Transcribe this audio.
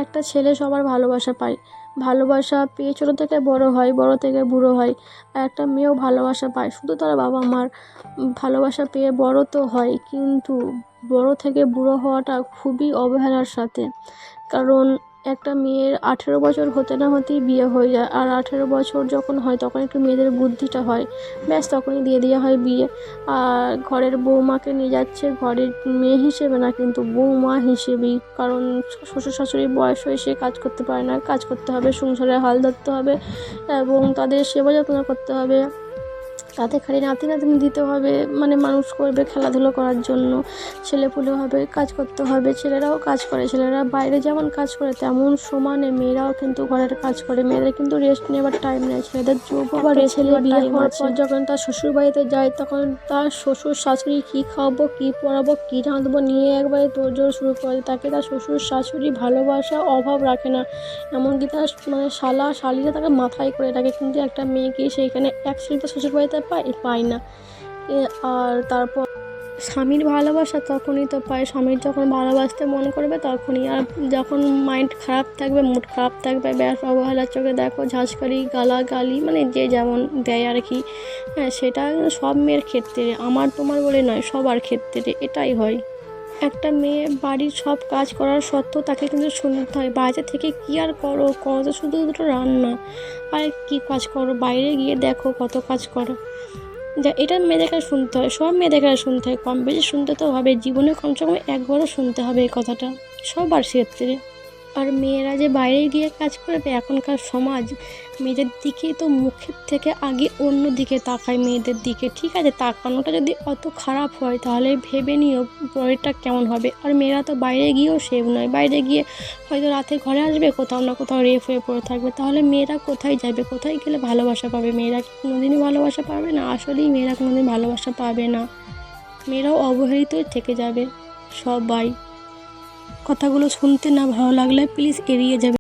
একটা ছেলে সবার ভালোবাসা পায়, ভালোবাসা পেয়ে ছোটো থেকে বড় হয়, বড় থেকে বুড়ো হয়। আর একটা মেয়েও ভালোবাসা পায়, শুধু তার বাবা মার ভালোবাসা পেয়ে বড় তো হয়, কিন্তু বড় থেকে বুড়ো হওয়াটা খুবই অবহেলার সাথে। কারণ একটা মেয়ের 18 বছর হতে না হতেই বিয়ে হয়ে যায়, আর 18 বছর যখন হয় তখন একটু মেয়েদের বুদ্ধিটা হয়, ব্যাস তখনই দিয়ে দেওয়া হয় বিয়ে। আর ঘরের বৌমাকে নিয়ে যাচ্ছে ঘরের মেয়ে হিসেবে না, কিন্তু বৌমা হিসেবেই। কারণ শ্বশুর শাশুড়ি বয়স হয়ে সে কাজ করতে পারে না, কাজ করতে হবে, সংসারে হাল ধরতে হবে এবং তাদের সেবা যত্ন করতে হবে, তাতে খালি নাতি নাতনি দিতে হবে, মানে মানুষ করবে খেলাধুলো করার জন্য, ছেলেপুলে হবে, কাজ করতে হবে। ছেলেরাও কাজ করে, ছেলেরা বাইরে যেমন কাজ করে তেমন সমানে মেয়েরাও কিন্তু ঘরের কাজ করে। মেয়েদের কিন্তু রেস্ট নেবার টাইম নেই, ছেলেদের যোগ্য বা রেস্ট নেবার বিয়ে হওয়ার পর যখন তার শ্বশুর বাড়িতে যায় তখন তার শ্বশুর শাশুড়ি কী খাওয়াবো, কী পরাবো, কী রাঁধবো নিয়ে একবারে তোড়জোড় শুরু করে। তাকে তার শ্বশুর শাশুড়ি ভালোবাসা অভাব রাখে না, এমনকি তার মানে শালা শালিরা তাকে মাথায় করে রাখে। কিন্তু একটা মেয়েকে সেইখানে অ্যাকচুয়ালি তার শ্বশুর বাড়িতে পায় না। আর তারপর স্বামীর ভালোবাসা তখনই তো পায়, স্বামীর যখন ভালোবাসতে মন করবে তখনই। আর যখন মাইন্ড খারাপ থাকবে, মুড খারাপ থাকবে, ব্যাস অবহেলার চোখে দেখো, ঝাঁঝকারি গালাগালি, মানে যে যেমন দেয় আর কি। হ্যাঁ, সেটা সব মেয়ের ক্ষেত্রে, আমার তোমার বলে নয়, সবার ক্ষেত্রে এটাই হয়। একটা মেয়ে বাড়ির সব কাজ করার সত্ত্বেও তাকে কিন্তু শুনতে হয়, বাইরে থেকে কী আর করো তো শুধু দুটো রান্না, আর কী কাজ করো, বাইরে গিয়ে দেখো কত কাজ করো। যা এটা মেয়েদেরকে শুনতে হয়, সব মেয়েদেরকে শুনতে হয়, কম বেশি শুনতে তো হবে, জীবনে কমসে কম একবারও শুনতে হবে এই কথাটা, সবার ক্ষেত্রে। আর মেয়েরা যে বাইরে গিয়ে কাজ করবে, এখনকার সমাজ মেয়েদের দিকেই তো মুখের থেকে আগে অন্য দিকে তাকায় মেয়েদের দিকে। ঠিক আছে, তাকানোটা যদি অত খারাপ হয় তাহলে ভেবে নিও পরেরটা কেমন হবে। আর মেয়েরা তো বাইরে গিয়েও সেভ নয়, বাইরে গিয়ে হয়তো রাতে ঘরে আসবে, কোথাও না কোথাও রেপ হয়ে পড়ে থাকবে। তাহলে মেয়েরা কোথায় যাবে, কোথায় গেলে ভালোবাসা পাবে? মেয়েরা কি কোনোদিনই ভালোবাসা পাবে না, আসলেই মেয়েরা কোনোদিন ভালোবাসা পাবে না, মেয়েরাও অবহেলিতই থেকে যাবে সবাই। কথাগুলো শুনতে না ভালো লাগলে প্লিজ এড়িয়ে যাবে।